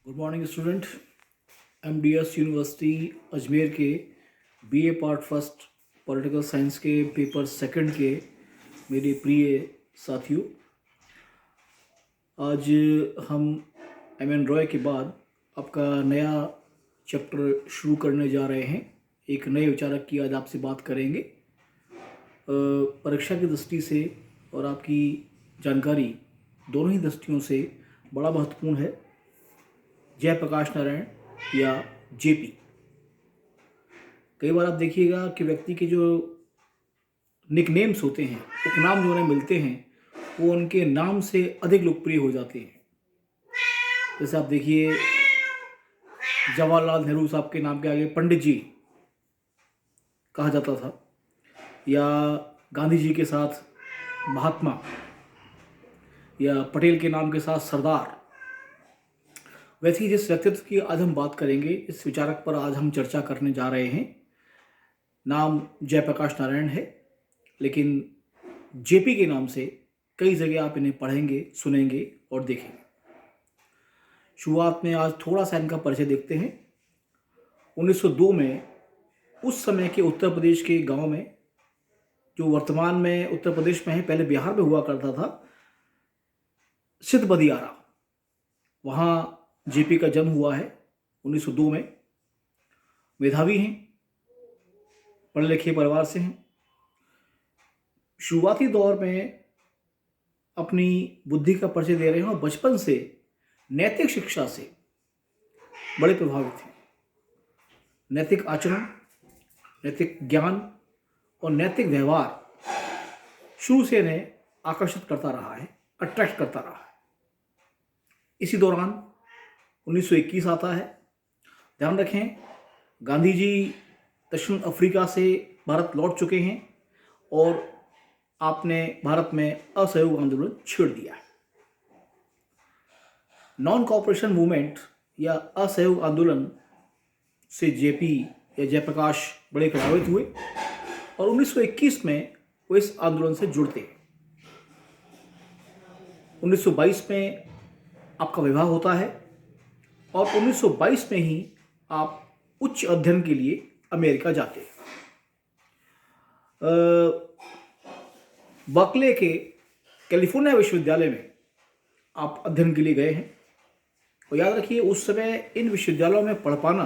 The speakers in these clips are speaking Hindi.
Good morning student. MDS university Ajmer के BA part first political science के पेपर सेकंड के मेरे प्रिय साथियों, आज हम एम.एन. रॉय के बाद आपका नया चैप्टर शुरू करने जा रहे हैं। एक नए विचारक की आज आपसे बात करेंगे। परीक्षा की दृष्टि से और आपकी जानकारी दोनों ही दृष्टियों से बड़ा महत्वपूर्ण है जयप्रकाश नारायण या जेपी। कई बार आप देखिएगा कि व्यक्ति के जो निकनेम्स होते हैं, उपनाम जो उन्हें मिलते हैं, वो उनके नाम से अधिक लोकप्रिय हो जाते हैं। जैसे आप देखिए, जवाहरलाल नेहरू साहब के नाम के आगे पंडित जी कहा जाता था, या गांधी जी के साथ महात्मा, या पटेल के नाम के साथ सरदार। वैसे ही जिस व्यक्तित्व की आज हम बात करेंगे, इस विचारक पर आज हम चर्चा करने जा रहे हैं, नाम जयप्रकाश नारायण है, लेकिन जेपी के नाम से कई जगह आप इन्हें पढ़ेंगे, सुनेंगे और देखेंगे। शुरुआत में आज थोड़ा सा इनका परिचय देखते हैं। 1902 में उस समय के उत्तर प्रदेश के गांव में, जो वर्तमान में उत्तर प्रदेश में है, पहले बिहार में हुआ करता था, सिद्ध बदियारा, वहाँ जेपी का जन्म हुआ है 1902 में। मेधावी हैं, पढ़े लिखे परिवार से हैं। शुरुआती दौर में अपनी बुद्धि का परिचय दे रहे हैं और बचपन से नैतिक शिक्षा से बड़े प्रभावित हैं। नैतिक आचरण, नैतिक ज्ञान और नैतिक व्यवहार शुरू से इन्हें आकर्षित करता रहा है, अट्रैक्ट करता रहा है। इसी दौरान 1921 आता है। ध्यान रखें, गांधी जी दक्षिण अफ्रीका से भारत लौट चुके हैं और आपने भारत में असहयोग आंदोलन छेड़ दिया है। नॉन कॉपरेशन मूवमेंट या असहयोग आंदोलन से जेपी या जयप्रकाश बड़े प्रभावित हुए और 1921 में वो इस आंदोलन से जुड़ते हैं। 1922 में आपका विवाह होता है और 1922 में ही आप उच्च अध्ययन के लिए अमेरिका जाते हैं। बर्कले के कैलिफोर्निया विश्वविद्यालय में आप अध्ययन के लिए गए हैं। और याद रखिए, उस समय इन विश्वविद्यालयों में पढ़ पाना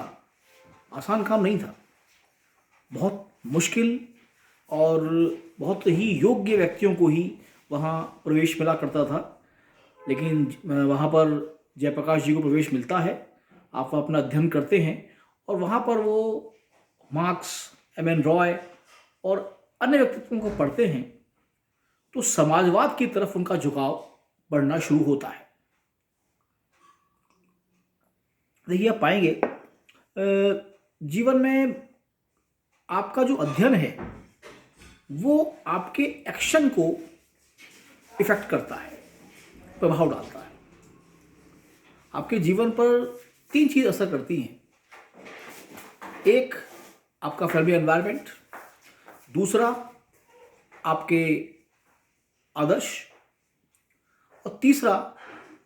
आसान काम नहीं था। बहुत मुश्किल और बहुत ही योग्य व्यक्तियों को ही वहाँ प्रवेश मिला करता था। लेकिन वहाँ पर जयप्रकाश जी को प्रवेश मिलता है। आप अपना अध्ययन करते हैं और वहाँ पर वो मार्क्स, एम.एन. रॉय और अन्य व्यक्तित्वों को पढ़ते हैं, तो समाजवाद की तरफ उनका झुकाव बढ़ना शुरू होता है। देखिए, आप पाएंगे जीवन में आपका जो अध्ययन है वो आपके एक्शन को इफेक्ट करता है, प्रभाव डालता है। आपके जीवन पर 3 चीज असर करती हैं। एक, आपका फैमिली एनवायरनमेंट, दूसरा आपके आदर्श, और तीसरा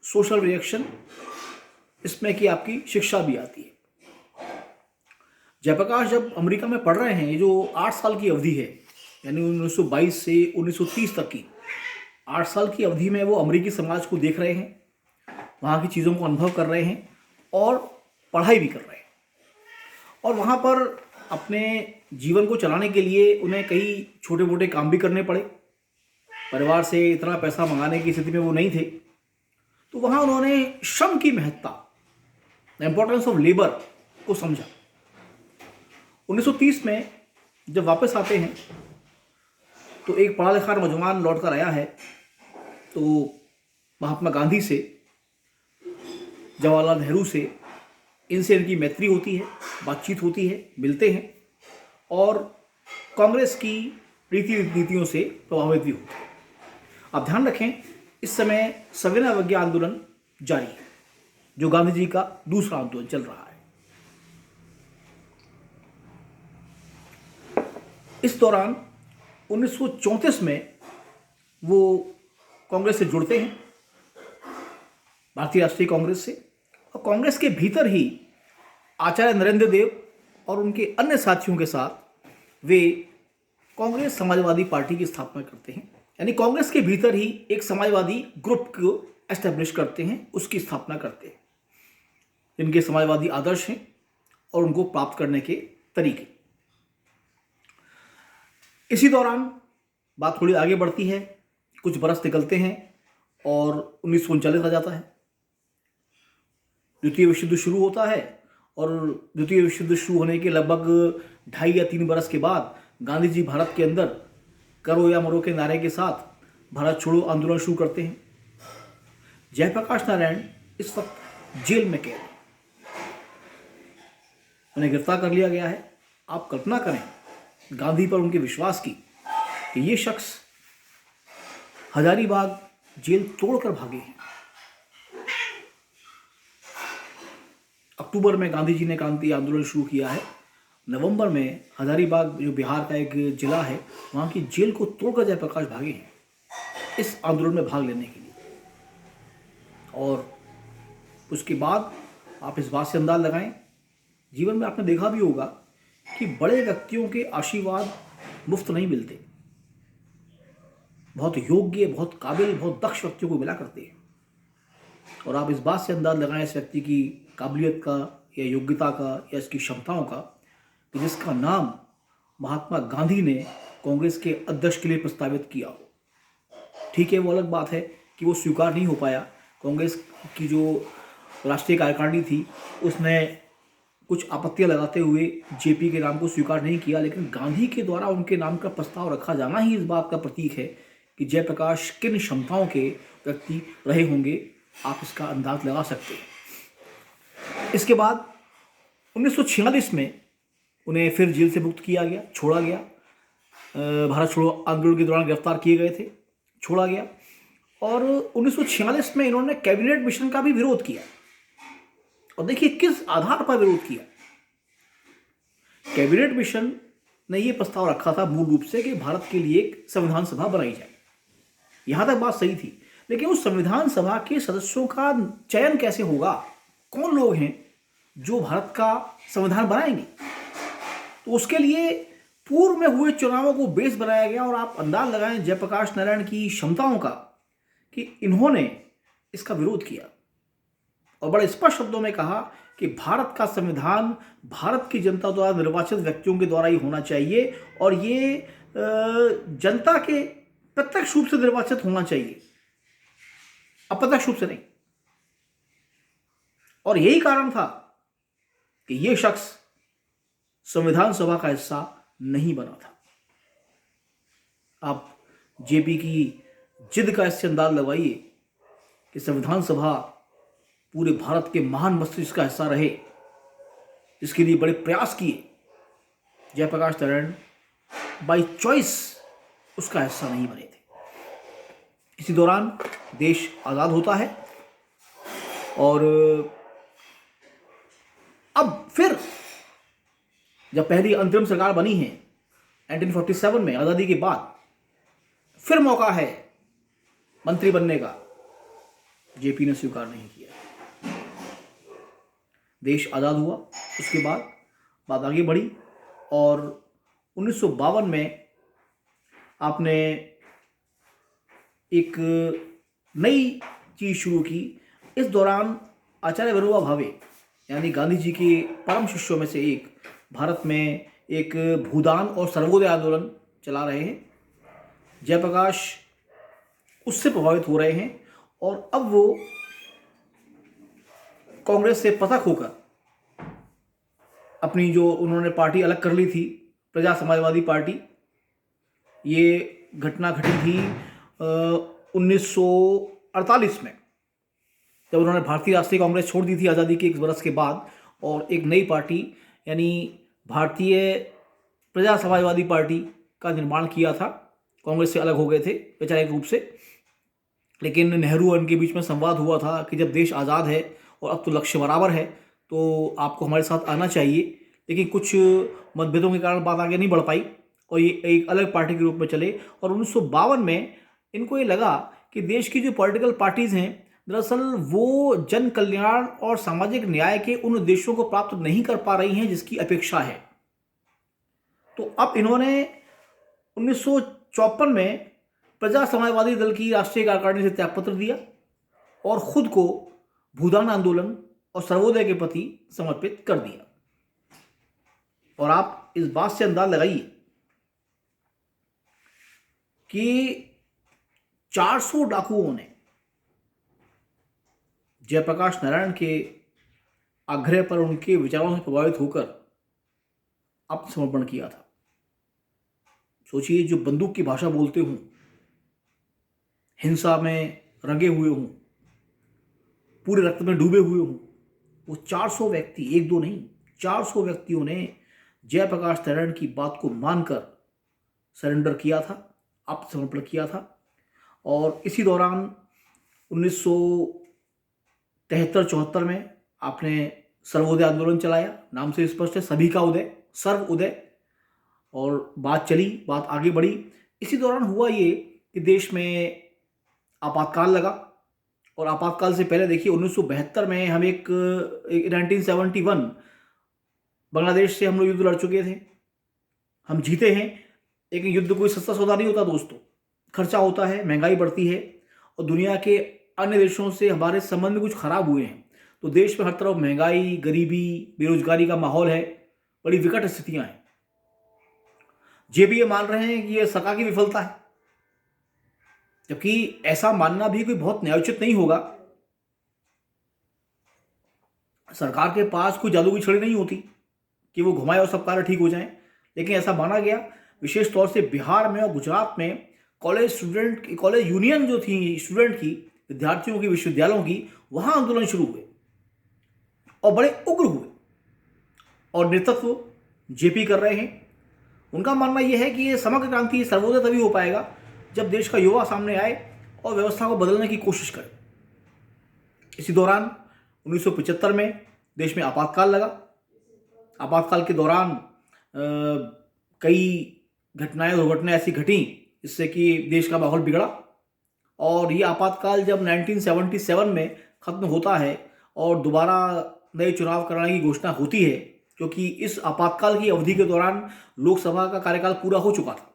सोशल रिएक्शन, इसमें कि आपकी शिक्षा भी आती है। जयप्रकाश जब अमेरिका में पढ़ रहे हैं, ये जो 8 साल की अवधि है, यानी 1922 से 1930 तक की 8 साल की अवधि में वो अमेरिकी समाज को देख रहे हैं, वहाँ की चीज़ों को अनुभव कर रहे हैं और पढ़ाई भी कर रहे हैं। और वहाँ पर अपने जीवन को चलाने के लिए उन्हें कई छोटे मोटे काम भी करने पड़े। परिवार से इतना पैसा मंगाने की स्थिति में वो नहीं थे, तो वहाँ उन्होंने श्रम की महत्ता, द इम्पोर्टेंस ऑफ लेबर को समझा। 1930 में जब वापस आते हैं तो एक पढ़ा लिखा नौजवान लौट कर आया है, तो महात्मा गांधी से, जवाहरलाल नेहरू से, इनसे इनकी मैत्री होती है, बातचीत होती है, मिलते हैं और कांग्रेस की रीति नीतियों से प्रभावित भी होते हैं। आप ध्यान रखें, इस समय सविनय अवज्ञा आंदोलन जारी है, जो गांधी जी का दूसरा आंदोलन चल रहा है। इस दौरान 1934 में वो कांग्रेस से जुड़ते हैं, भारतीय राष्ट्रीय कांग्रेस से, और कांग्रेस के भीतर ही आचार्य नरेंद्र देव और उनके अन्य साथियों के साथ वे कांग्रेस समाजवादी पार्टी की स्थापना करते हैं। यानी कांग्रेस के भीतर ही एक समाजवादी ग्रुप को एस्टेब्लिश करते हैं, उसकी स्थापना करते हैं, जिनके समाजवादी आदर्श हैं और उनको प्राप्त करने के तरीके। इसी दौरान बात थोड़ी आगे बढ़ती है, कुछ बरस निकलते हैं और 1939 आ जाता है। द्वितीय विश्व युद्ध शुरू होता है और द्वितीय विश्व युद्ध शुरू होने के लगभग 2.5 या 3 बरस के बाद गांधी जी भारत के अंदर करो या मरो के नारे के साथ भारत छोड़ो आंदोलन शुरू करते हैं। जयप्रकाश नारायण इस वक्त जेल में कैद हैं, उन्हें गिरफ्तार कर लिया गया है। आप कल्पना करें गांधी पर उनके विश्वास की कि ये शख्स हजारीबाग जेल तोड़कर भागे हैं। अक्टूबर में गांधी जी ने क्रांति आंदोलन शुरू किया है। नवंबर में हजारीबाग जो बिहार का एक जिला है, वहाँ की जेल को तोड़कर जयप्रकाश भागे हैं इस आंदोलन में भाग लेने के लिए। और उसके बाद आप इस बात से अंदाज लगाएं, जीवन में आपने देखा भी होगा कि बड़े व्यक्तियों के आशीर्वाद मुफ्त नहीं मिलते, बहुत योग्य, बहुत काबिल, बहुत दक्ष व्यक्तियों को मिला करते हैं। और आप इस बात से अंदाज लगाएं इस व्यक्ति की काबिलियत का या योग्यता का या इसकी क्षमताओं का कि जिसका नाम महात्मा गांधी ने कांग्रेस के अध्यक्ष के लिए प्रस्तावित किया हो। ठीक है, वो अलग बात है कि वो स्वीकार नहीं हो पाया। कांग्रेस की जो राष्ट्रीय कार्यकारिणी थी उसने कुछ आपत्तियां लगाते हुए जेपी के नाम को स्वीकार नहीं किया, लेकिन गांधी के द्वारा उनके नाम का प्रस्ताव रखा जाना ही इस बात का प्रतीक है कि जयप्रकाश किन क्षमताओं के व्यक्ति रहे होंगे। आप इसका अंदाज लगा सकते हैं। इसके बाद 1946 में उन्हें फिर जेल से मुक्त किया गया, छोड़ा गया। भारत छोड़ो आंदोलन के दौरान गिरफ्तार किए गए थे, छोड़ा गया। और 1946 में इन्होंने कैबिनेट मिशन का भी विरोध किया। और देखिए किस आधार पर विरोध किया। कैबिनेट मिशन ने यह प्रस्ताव रखा था मूल रूप से कि भारत के लिए एक संविधान सभा बनाई जाए। यहां तक बात सही थी, लेकिन उस संविधान सभा के सदस्यों का चयन कैसे होगा, कौन लोग हैं जो भारत का संविधान बनाएंगे। तो उसके लिए पूर्व में हुए चुनावों को बेस बनाया गया। और आप अंदाज लगाएं जयप्रकाश नारायण की क्षमताओं का कि इन्होंने इसका विरोध किया और बड़े स्पष्ट शब्दों में कहा कि भारत का संविधान भारत की जनता द्वारा निर्वाचित व्यक्तियों के द्वारा ही होना चाहिए और ये जनता के प्रत्यक्ष रूप से निर्वाचित होना चाहिए, अप्रत्यक्ष रूप से नहीं। और यही कारण था कि यह शख्स संविधान सभा का हिस्सा नहीं बना था। आप जेपी की जिद का इससे अंदाज लगाइए कि संविधान सभा पूरे भारत के महान मस्तिष्क का हिस्सा रहे, जिसके लिए बड़े प्रयास किए। जयप्रकाश नारायण बाय चॉइस उसका हिस्सा नहीं बने थे। इसी दौरान देश आज़ाद होता है और अब फिर जब पहली अंतरिम सरकार बनी है 1947 में, आज़ादी के बाद फिर मौका है मंत्री बनने का, जेपी ने स्वीकार नहीं किया। देश आज़ाद हुआ, उसके बाद बात आगे बढ़ी और 1952 में आपने एक नई चीज़ शुरू की। इस दौरान आचार्य विनोबा भावे यानी गांधी जी के परम शिष्यों में से एक भारत में एक भूदान और सर्वोदय आंदोलन चला रहे हैं। जयप्रकाश उससे प्रभावित हो रहे हैं और अब वो कांग्रेस से पृथक होकर अपनी जो उन्होंने पार्टी अलग कर ली थी, प्रजा समाजवादी पार्टी, ये घटना घटी थी 1948 में, जब उन्होंने भारतीय राष्ट्रीय कांग्रेस छोड़ दी थी आज़ादी के 1 बरस के बाद और एक नई पार्टी यानी भारतीय प्रजा समाजवादी पार्टी का निर्माण किया था। कांग्रेस से अलग हो गए थे वैचारिक रूप से, लेकिन नेहरू और उनके बीच में संवाद हुआ था कि जब देश आज़ाद है और अब तो लक्ष्य बराबर है तो आपको हमारे साथ आना चाहिए। लेकिन कुछ मतभेदों के कारण बात आगे नहीं बढ़ पाई और ये एक अलग पार्टी के रूप में चले। और 1952 में इनको ये लगा कि देश की जो पॉलिटिकल पार्टीज़ हैं दरअसल वो जन कल्याण और सामाजिक न्याय के उन उद्देश्यों को प्राप्त नहीं कर पा रही हैं जिसकी अपेक्षा है। तो अब इन्होंने 1954 में प्रजा समाजवादी दल की राष्ट्रीय कार्यकारिणी से त्यागपत्र दिया और खुद को भूदान आंदोलन और सर्वोदय के प्रति समर्पित कर दिया। और आप इस बात से अंदाज लगाइए कि 400 डाकुओं ने जयप्रकाश नारायण के आग्रह पर उनके विचारों से प्रभावित होकर आत्मसमर्पण किया था। सोचिए, जो बंदूक की भाषा बोलते हों, हिंसा में रंगे हुए हों, पूरे रक्त में डूबे हुए हों, वो 400 व्यक्ति, एक दो नहीं, 400 व्यक्तियों ने जयप्रकाश नारायण की बात को मानकर सरेंडर किया था, आत्मसमर्पण किया था। और इसी दौरान 1973-74 में आपने सर्वोदय आंदोलन चलाया। नाम से स्पष्ट है, सभी का उदय, सर्व उदय। और बात चली, बात आगे बढ़ी। इसी दौरान हुआ ये कि देश में आपातकाल लगा। और आपातकाल से पहले देखिए, 1972 में हम 1971 बांग्लादेश से हम लोग युद्ध लड़ चुके थे, हम जीते हैं। लेकिन युद्ध कोई सस्ता सौदा नहीं होता दोस्तों, खर्चा होता है, महंगाई बढ़ती है और दुनिया के अन्य देशों से हमारे संबंध में कुछ खराब हुए हैं। तो देश में हर तरफ महंगाई, गरीबी, बेरोजगारी का माहौल है, बड़ी विकट स्थितियां हैं। जेपी ये मान रहे हैं कि यह सरकार की विफलता है, जबकि ऐसा मानना भी कोई बहुत न्यायोचित नहीं होगा। सरकार के पास कोई जादू की छड़ी नहीं होती कि वो घुमाए और सब कार्य ठीक हो जाएं। लेकिन ऐसा माना गया, विशेष तौर से बिहार में और गुजरात में कॉलेज यूनियन जो थी स्टूडेंट की, विद्यार्थियों की, विश्वविद्यालयों की, वहां आंदोलन शुरू हुए और बड़े उग्र हुए। और नेतृत्व जेपी कर रहे हैं। उनका मानना यह है कि ये समग्र क्रांति, सर्वोदय तभी हो पाएगा जब देश का युवा सामने आए और व्यवस्था को बदलने की कोशिश करे। इसी दौरान 1975 में देश में आपातकाल लगा। आपातकाल के दौरान कई घटनाएं, दुर्घटनाएं ऐसी घटी जिससे कि देश का माहौल बिगड़ा। और ये आपातकाल जब 1977 में खत्म होता है और दोबारा नए चुनाव कराने की घोषणा होती है, क्योंकि इस आपातकाल की अवधि के दौरान लोकसभा का कार्यकाल पूरा हो चुका था।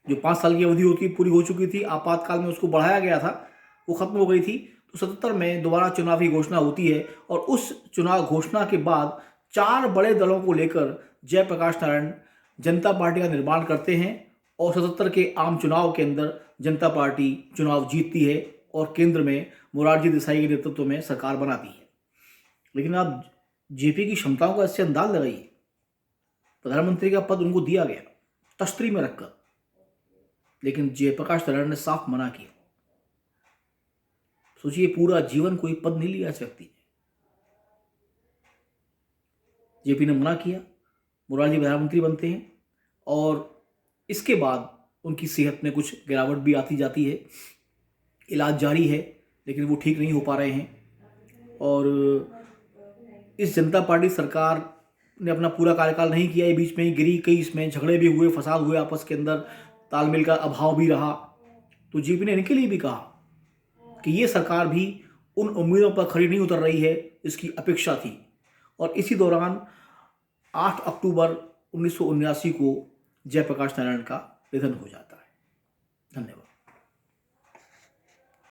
जो 5 साल की अवधि होती पूरी हो चुकी थी, आपातकाल में उसको बढ़ाया गया था, वो खत्म हो गई थी। तो 77 में दोबारा चुनाव की घोषणा होती है और उस चुनाव घोषणा के बाद 4 बड़े दलों को लेकर जयप्रकाश नारायण जनता पार्टी का निर्माण करते हैं और 77 के आम चुनाव के अंदर जनता पार्टी चुनाव जीतती है और केंद्र में मोरारजी देसाई के नेतृत्व में सरकार बनाती है। लेकिन आप जेपी की क्षमताओं का इससे अंदाज लगाइए। प्रधानमंत्री का पद उनको दिया गया तश्तरी में रखकर, लेकिन जयप्रकाश नारायण ने साफ मना किया। सोचिए, पूरा जीवन कोई पद नहीं लिया इस व्यक्ति ने। जेपी ने मना किया, मोरारजी प्रधानमंत्री बनते हैं और इसके बाद उनकी सेहत में कुछ गिरावट भी आती जाती है। इलाज जारी है लेकिन वो ठीक नहीं हो पा रहे हैं। और इस जनता पार्टी सरकार ने अपना पूरा कार्यकाल नहीं किया, ये बीच में ही गिरी। कई इसमें झगड़े भी हुए, फसाद हुए आपस के अंदर, तालमेल का अभाव भी रहा। तो जेपी ने इनके लिए भी कहा कि ये सरकार भी उन उम्मीदों पर खरी नहीं उतर रही है इसकी अपेक्षा थी। और इसी दौरान 8 अक्टूबर 1979 को जयप्रकाश नारायण का निधन हो जाता है। धन्यवाद।